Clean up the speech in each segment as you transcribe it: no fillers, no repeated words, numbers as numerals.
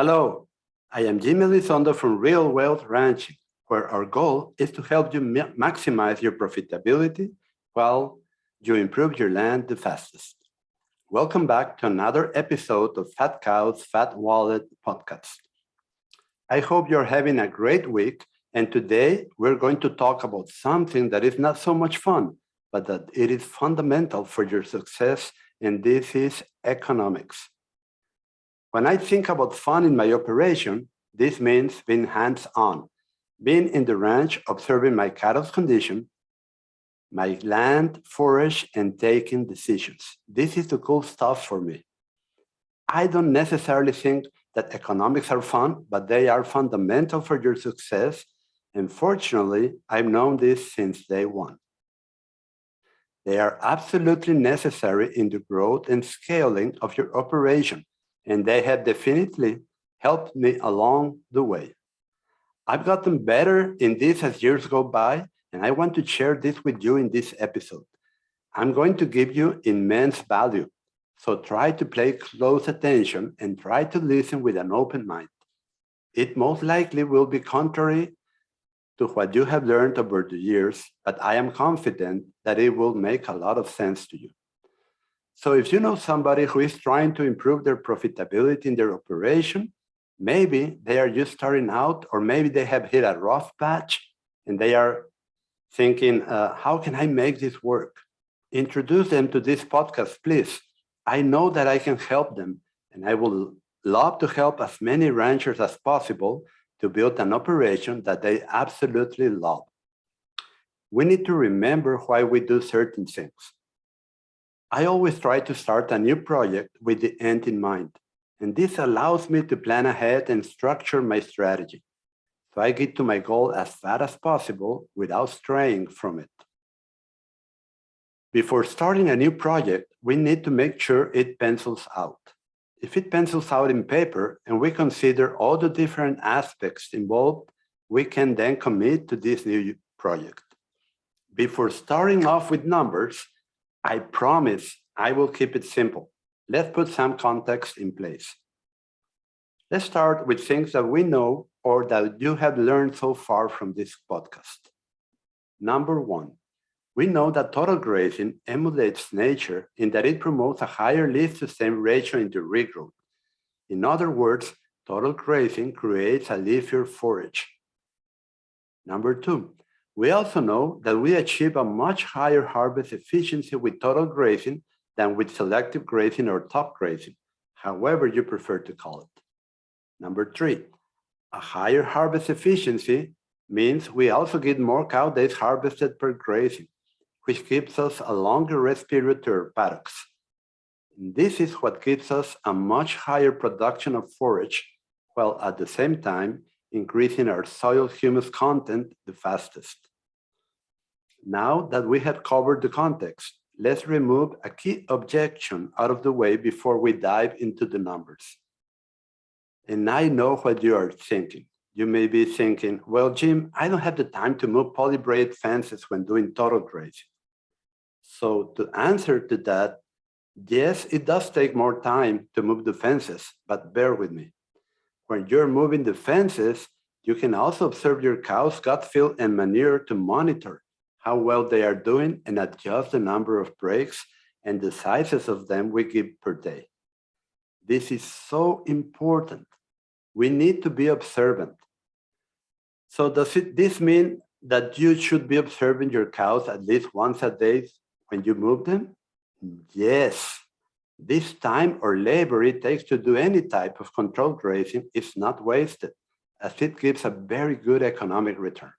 Hello, I am Jaime Elizondo from Real Wealth Ranching, where our goal is to help you maximize your profitability while you improve your land the fastest. Welcome back to another episode of Fat Cows, Fat Wallet podcast. I hope you're having a great week, and today we're going to talk about something that is not so much fun, but that it is fundamental for your success, and this is economics. When I think about fun in my operation, this means being hands-on, being in the ranch, observing my cattle's condition, my land, forage, and taking decisions. This is the cool stuff for me. I don't necessarily think that economics are fun, but they are fundamental for your success. And fortunately, I've known this since day one. They are absolutely necessary in the growth and scaling of your operation, and they have definitely helped me along the way. I've gotten better in this as years go by, and I want to share this with you in this episode. I'm going to give you immense value, so try to pay close attention and try to listen with an open mind. It most likely will be contrary to what you have learned over the years, but I am confident that it will make a lot of sense to you. So if you know somebody who is trying to improve their profitability in their operation, maybe they are just starting out, or maybe they have hit a rough patch and they are thinking, how can I make this work? Introduce them to this podcast, please. I know that I can help them, and I will love to help as many ranchers as possible to build an operation that they absolutely love. We need to remember why we do certain things. I always try to start a new project with the end in mind, and this allows me to plan ahead and structure my strategy, so I get to my goal as fast as possible without straying from it. Before starting a new project, we need to make sure it pencils out. If it pencils out in paper and we consider all the different aspects involved, we can then commit to this new project. Before starting off with numbers, I promise I will keep it simple. Let's put some context in place. Let's start with things that we know or that you have learned so far from this podcast. Number one, we know that total grazing emulates nature in that it promotes a higher leaf-to-stem ratio in the regrowth. In other words, total grazing creates a leafier forage. Number two, we also know that we achieve a much higher harvest efficiency with total grazing than with selective grazing or top grazing, however you prefer to call it. Number three, a higher harvest efficiency means we also get more cow days harvested per grazing, which gives us a longer rest period to our paddocks. And this is what gives us a much higher production of forage, while at the same time increasing our soil humus content the fastest. Now that we have covered the context, let's remove a key objection out of the way before we dive into the numbers. And I know what you are thinking. You may be thinking, well, Jim, I don't have the time to move polybraid fences when doing total grazing. So to answer to that, yes, it does take more time to move the fences, but bear with me. When you're moving the fences, you can also observe your cow's gut feel and manure to monitor how well they are doing and adjust the number of breaks and the sizes of them we give per day. This is so important. We need to be observant. So does this mean that you should be observing your cows at least once a day when you move them? Yes. This time or labor it takes to do any type of controlled grazing is not wasted, as it gives a very good economic return.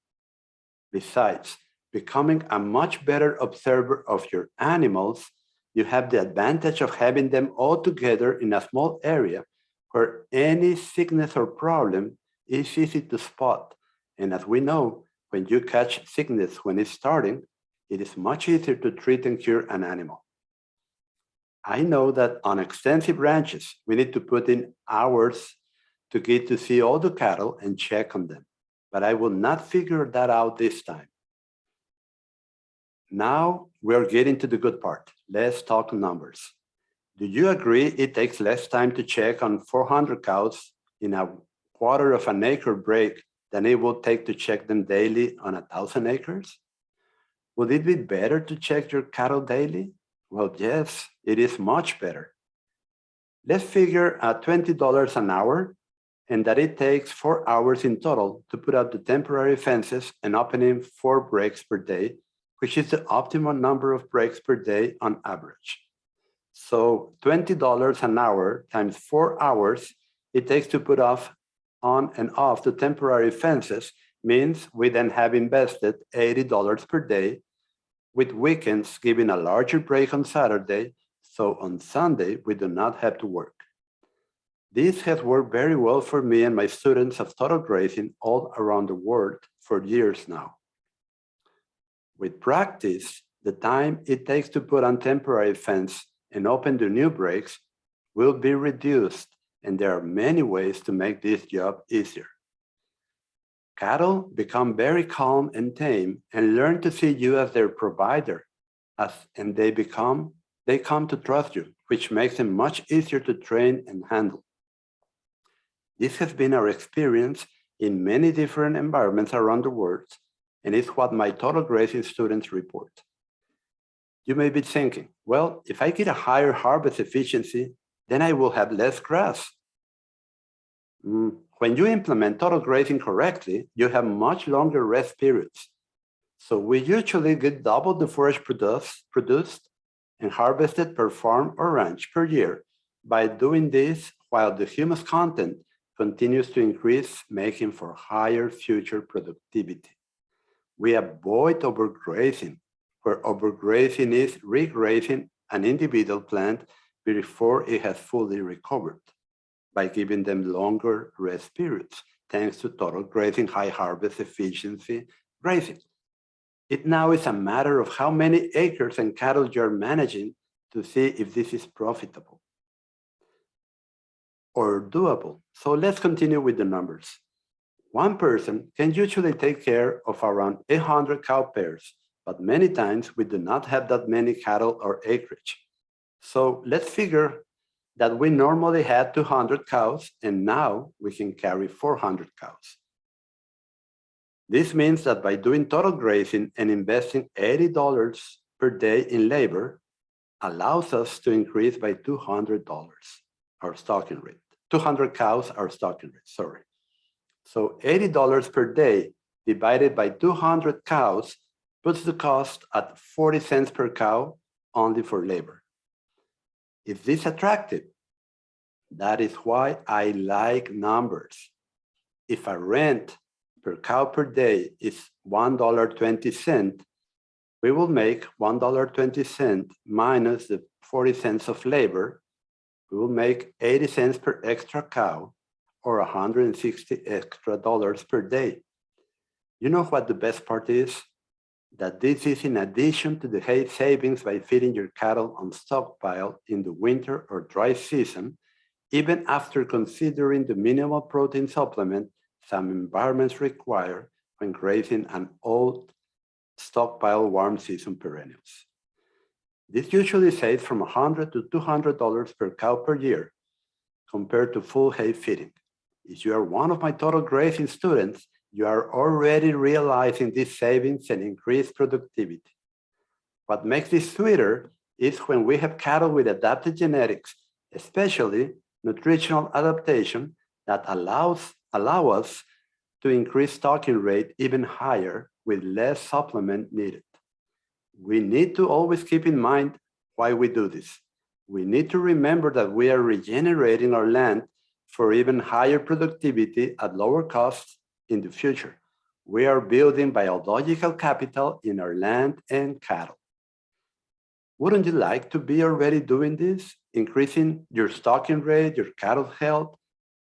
Besides, becoming a much better observer of your animals, you have the advantage of having them all together in a small area where any sickness or problem is easy to spot. And as we know, when you catch sickness when it's starting, it is much easier to treat and cure an animal. I know that on extensive ranches, we need to put in hours to get to see all the cattle and check on them, but I will not figure that out this time. Now we're getting to the good part. Let's talk numbers. Do you agree it takes less time to check on 400 cows in a quarter of an acre break than it will take to check them daily on 1,000 acres? Would it be better to check your cattle daily? Well, yes, it is much better. Let's figure at $20 an hour and that it takes 4 hours in total to put up the temporary fences and opening 4 breaks per day, which is the optimal number of breaks per day on average. So $20 an hour times 4 hours it takes to put on and off the temporary fences means we then have invested $80 per day, with weekends giving a larger break on Saturday, so on Sunday we do not have to work. This has worked very well for me and my students of total grazing all around the world for years now. With practice, the time it takes to put on temporary fence and open the new breaks will be reduced, and there are many ways to make this job easier. Cattle become very calm and tame and learn to see you as their provider, and they come to trust you, which makes them much easier to train and handle. This has been our experience in many different environments around the world, and it's what my total grazing students report. You may be thinking, well, if I get a higher harvest efficiency, then I will have less grass. When you implement total grazing correctly, you have much longer rest periods. So we usually get double the forage produced and harvested per farm or ranch per year by doing this while the humus content continues to increase, making for higher future productivity. We avoid overgrazing, where overgrazing is regrazing an individual plant before it has fully recovered, by giving them longer rest periods, thanks to total grazing high harvest efficiency grazing. It now is a matter of how many acres and cattle you're managing to see if this is profitable or doable. So let's continue with the numbers. One person can usually take care of around 800 cow pairs, but many times we do not have that many cattle or acreage. So let's figure that we normally had 200 cows and now we can carry 400 cows. This means that by doing total grazing and investing $80 per day in labor allows us to increase by $200 our stocking rate. 200 cows, our stocking rate, sorry. So $80 per day divided by 200 cows puts the cost at 40 cents per cow only for labor. Is this attractive? That is why I like numbers. If a rent per cow per day is $1.20, we will make $1.20 minus the 40 cents of labor. We will make 80 cents per extra cow, or $160 extra per day. You know what the best part is? That this is in addition to the hay savings by feeding your cattle on stockpile in the winter or dry season, even after considering the minimal protein supplement some environments require when grazing an old stockpile warm season perennials. This usually saves from $100 to $200 per cow per year compared to full hay feeding. If you are one of my total grazing students, you are already realizing these savings and increased productivity. What makes this sweeter is when we have cattle with adapted genetics, especially nutritional adaptation, that allow us to increase stocking rate even higher with less supplement needed. We need to always keep in mind why we do this. We need to remember that we are regenerating our land for even higher productivity at lower costs in the future. We are building biological capital in our land and cattle. Wouldn't you like to be already doing this? Increasing your stocking rate, your cattle health,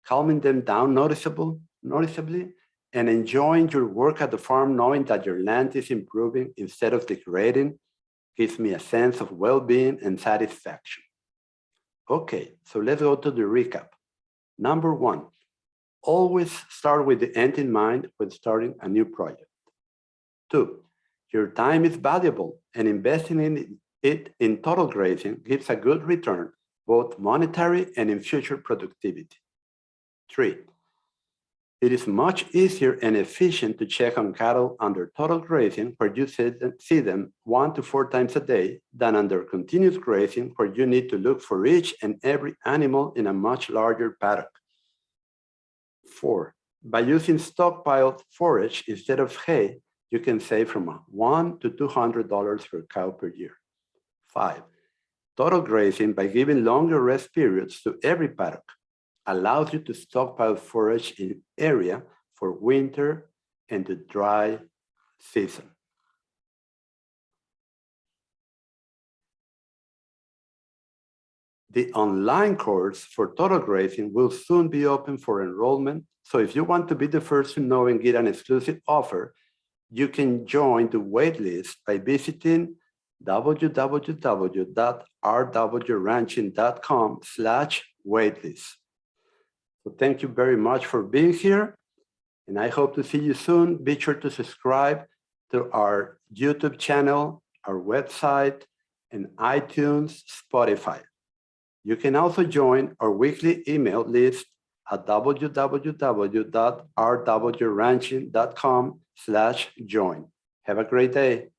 calming them down noticeably, and enjoying your work at the farm knowing that your land is improving instead of degrading gives me a sense of well-being and satisfaction. Okay, so let's go to the recap. Number one, always start with the end in mind when starting a new project. Two, your time is valuable and investing in it in total grazing gives a good return, both monetary and in future productivity. 3. It is much easier and efficient to check on cattle under total grazing, where you see them 1 to 4 times a day, than under continuous grazing, where you need to look for each and every animal in a much larger paddock. 4. By using stockpiled forage instead of hay, you can save from $100 to $200 per cow per year. 5. Total grazing, by giving longer rest periods to every paddock, allows you to stockpile forage in area for winter and the dry season. The online course for total grazing will soon be open for enrollment. So if you want to be the first to know and get an exclusive offer, you can join the waitlist by visiting www.rwranching.com/waitlist. So thank you very much for being here, and I hope to see you soon. Be sure to subscribe to our YouTube channel, our website, and iTunes, Spotify. You can also join our weekly email list at www.rwranching.com/join. Have a great day.